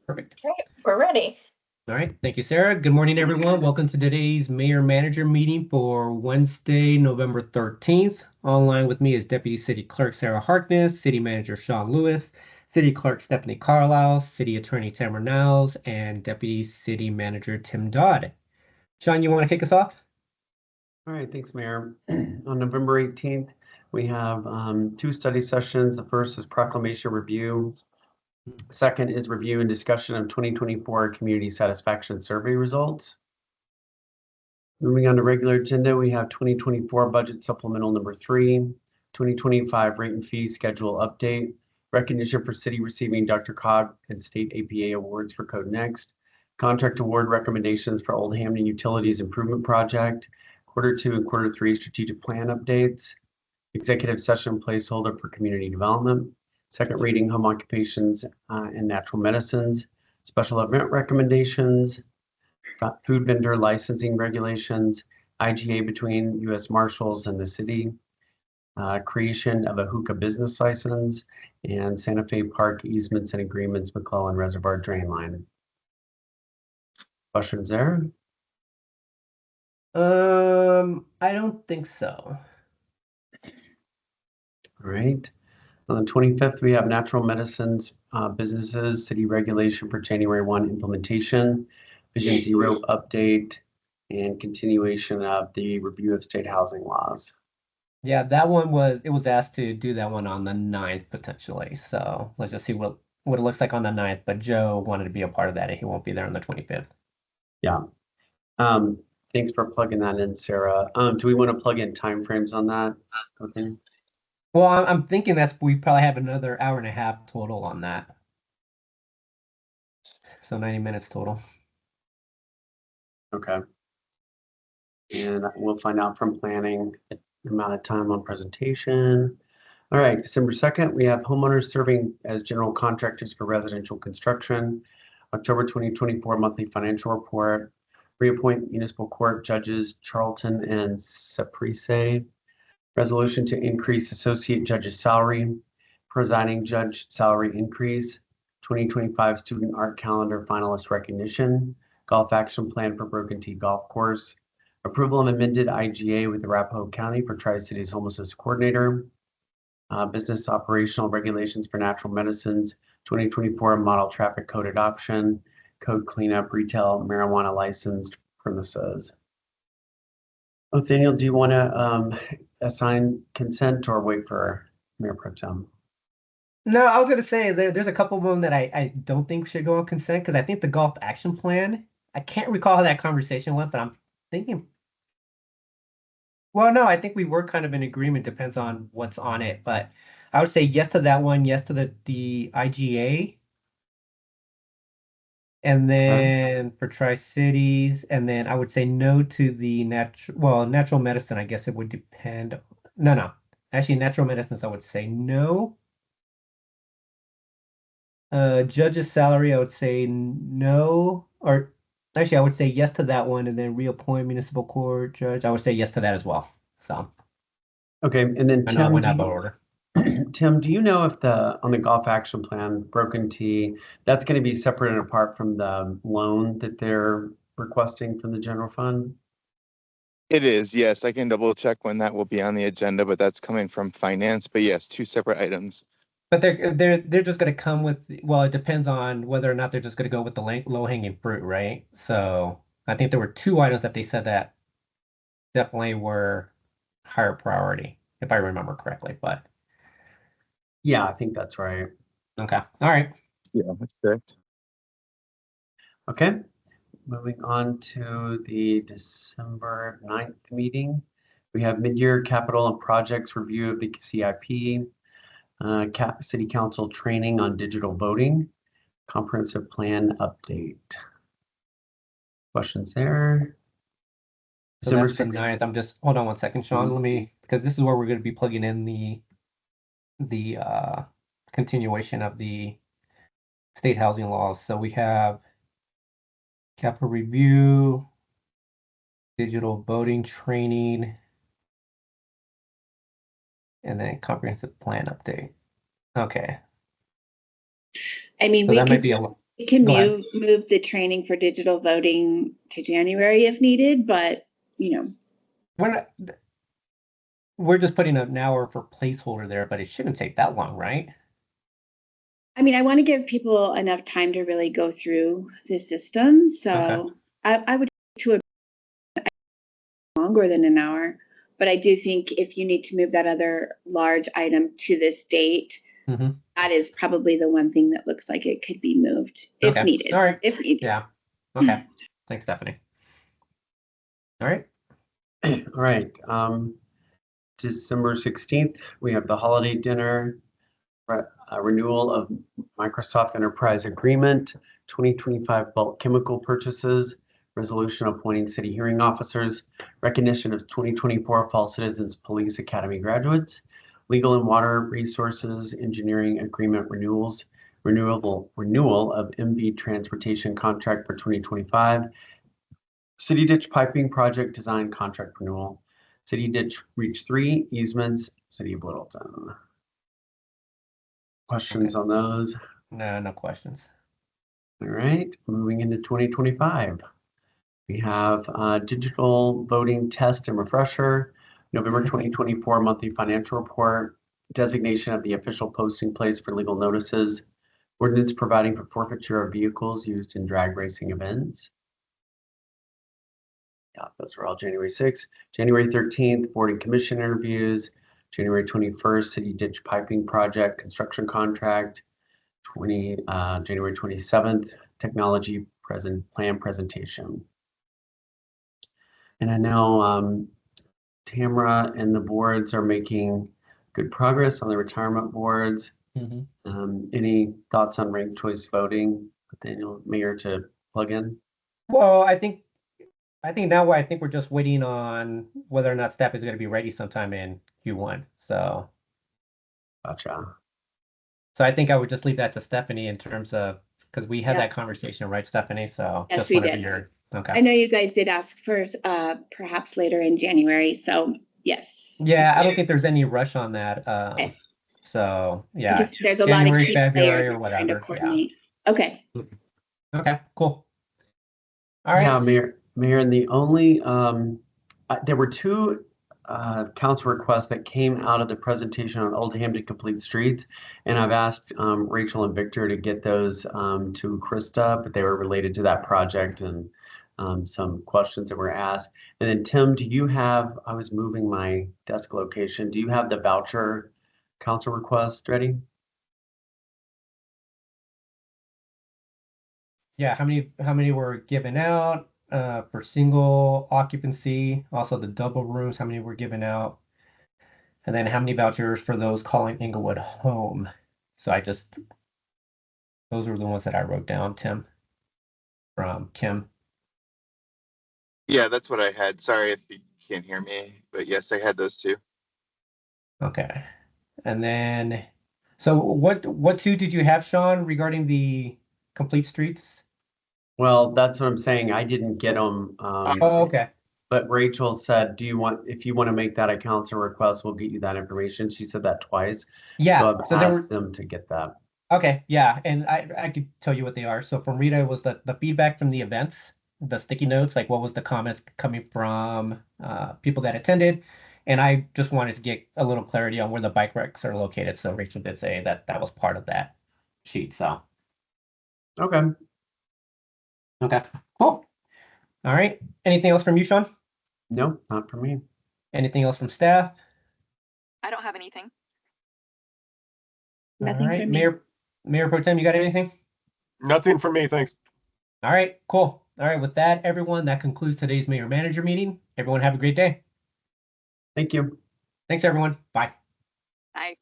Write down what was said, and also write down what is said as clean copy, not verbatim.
Perfect. All right, we're ready. All right. Thank you, Sarah. Good morning, everyone. Welcome to today's Mayor Manager meeting for Wednesday, November 13th. Online with me is Deputy City Clerk Sarah Harkness, City Manager Shawn Lewis, City Clerk Stephanie Carlisle, City Attorney Tamara Niles, and Deputy City Manager Tim Dodd. Shawn, you want to kick us off? All right, thanks, Mayor. On November 18th, we have two study sessions. The first is proclamation review. Second is review and discussion of 2024 community satisfaction survey results. Moving on to regular agenda, we have 2024 budget supplemental number 3, 2025 rate and fee schedule update, recognition for city receiving Dr. Cog and state APA awards for Code Next, contract award recommendations for Old Hamden Utilities Improvement Project, Q2 and Q3 strategic plan updates, executive session placeholder for community development, second reading home occupations and natural medicines, special event recommendations, food vendor licensing regulations, IGA between U.S. Marshals and the city, creation of a hookah business license, and Santa Fe Park easements and agreements, McClellan Reservoir drain line. Questions there? I don't think so. All right. On the 25th, we have natural medicines businesses, city regulation for January 1 implementation, Vision Zero update, and continuation of the review of state housing laws. Yeah, that one was asked to do that one on the 9th potentially. So let's just see what it looks like on the 9th. But Joe wanted to be a part of that and he won't be there on the 25th. Yeah. Thanks for plugging that in, Sarah. Do we want to plug in timeframes on that? Okay. Well, I'm thinking we probably have another hour and a half total on that. So 90 minutes total. Okay. And we'll find out from planning the amount of time on presentation. All right, December 2nd, we have homeowners serving as general contractors for residential construction. October 2024 monthly financial report. Reappoint municipal court judges Charlton and Saprisse. Resolution to increase associate judge's salary. Presiding judge salary increase. 2025 student art calendar finalist recognition. Golf action plan for Broken Tee Golf Course. Approval of amended IGA with Arapahoe County for Tri-Cities Homelessness Coordinator. Business operational regulations for natural medicines, 2024 model traffic code adoption, code cleanup, retail marijuana licensed premises. Othoniel, do you want to assign consent or wait for Mayor Pro Tem? No, I was going to say there's a couple of them that I don't think should go on consent because I think the golf action plan, I can't recall how that conversation went, but I'm thinking. Well, no, I think we were kind of in agreement, depends on what's on it, but I would say yes to that one, yes to the IGA. And then for Tri-Cities, and then I would say no to the natural medicine, I guess it would depend. No. Actually, natural medicines, I would say no. Judge's salary, I would say no, or actually, I would say yes to that one, and then reappoint municipal court judge. I would say yes to that as well. So okay, and then I know I went out of order. Tim, do you know if on the golf action plan, Broken Tee, that's going to be separate and apart from the loan that they're requesting from the general fund? It is, yes. I can double check when that will be on the agenda, but that's coming from finance. But yes, two separate items. But they're just going to come with, well, it depends on whether or not they're just going to go with the low hanging fruit, right? So I think there were two items that they said that definitely were higher priority, if I remember correctly. But yeah, I think that's right. Okay, all right. Yeah, that's correct. Okay, moving on to the December 9th meeting. We have mid-year capital and projects review of the CIP, City Council training on digital voting, comprehensive plan update. Questions there? So that's the 9th. I'm just, hold on one second, Shawn. Let me, because this is where we're going to be plugging in the continuation of the state housing laws. So we have capital review, digital voting training, and then comprehensive plan update. Okay. I mean, So that might be a lot. We can Go ahead. move the training for digital voting to January if needed, but We're just putting an hour for placeholder there, but it shouldn't take that long, right? I mean, I want to give people enough time to really go through the system. So Okay. I would to a longer than an hour, but I do think if you need to move that other large item to this date, Mhm. that is probably the one thing that looks like it could be moved if Okay. needed. All right. If needed. Yeah. Okay. Thanks, Stephanie. All right. All right. December 16th, we have the holiday dinner, renewal of Microsoft Enterprise Agreement, 2025 bulk chemical purchases, resolution appointing city hearing officers, recognition of 2024 Fall Citizens Police Academy graduates, legal and water resources, engineering agreement renewals, renewal of MV transportation contract for 2025, city ditch piping project design contract renewal, city ditch reach 3 easements, city of Littleton. Questions on those? No questions. All right, moving into 2025. We have digital voting test and refresher, November 2024 monthly financial report, designation of the official posting place for legal notices, ordinance providing for forfeiture of vehicles used in drag racing events. Yeah, those are all January 6th. January 13th, board and commission interviews. January 21st, city ditch piping project construction contract. January 27th, technology plan presentation. And I know Tamara and the boards are making good progress on the retirement boards. Any thoughts on ranked choice voting? Daniel, Mayor, to plug in? Well, I think now I think we're just waiting on whether or not staff is going to be ready sometime in Q1. So Gotcha. I think I would just leave that to Stephanie in terms of, because we had Yeah. that conversation, right, Stephanie? So Yes, just we whenever did. you're I okay. know you guys did ask for perhaps later in January. So yes. Yeah, I don't think there's any rush on that. Okay. So yeah, Just, there's a January, lot of key February, players or trying to whatever. Yeah. coordinate. Okay. Okay, cool. All right. Yeah, Mayor, and the only there were two council requests that came out of the presentation on Oldham to Complete Streets, and I've asked Rachel and Victor to get those to Krista, but they were related to that project and some questions that were asked. And then Tim, do you have? I was moving my desk location. Do you have the voucher council request ready? Yeah, how many were given out for single occupancy? Also the double rooms, how many were given out? And then how many vouchers for those calling Inglewood home? So those were the ones that I wrote down, Tim, from Kim. Yeah, that's what I had. Sorry if you can't hear me, but yes, I had those two. Okay. And then, so what two did you have, Shawn, regarding the complete streets? Well, that's what I'm saying. I didn't get them. Oh, okay. But Rachel said, if you want to make that a council request, we'll get you that information. She said that twice. Yeah. So I've So there were asked them to get that. Okay, yeah, and I could tell you what they are. So from Rita, it was the feedback from the events, the sticky notes, like what was the comments coming from people that attended, and I just wanted to get a little clarity on where the bike racks are located. So Rachel did say that that was part of that sheet. So Okay. okay, cool. All right. Anything else from you, Shawn? No, not for me. Anything else from staff? I don't have anything. Nothing All right, from me. Mayor Pro Tem, you got anything? Nothing for me, thanks. All right, cool. All right, with that, everyone, that concludes today's mayor manager meeting. Everyone have a great day. Thank you. Thanks, everyone. Bye. Bye.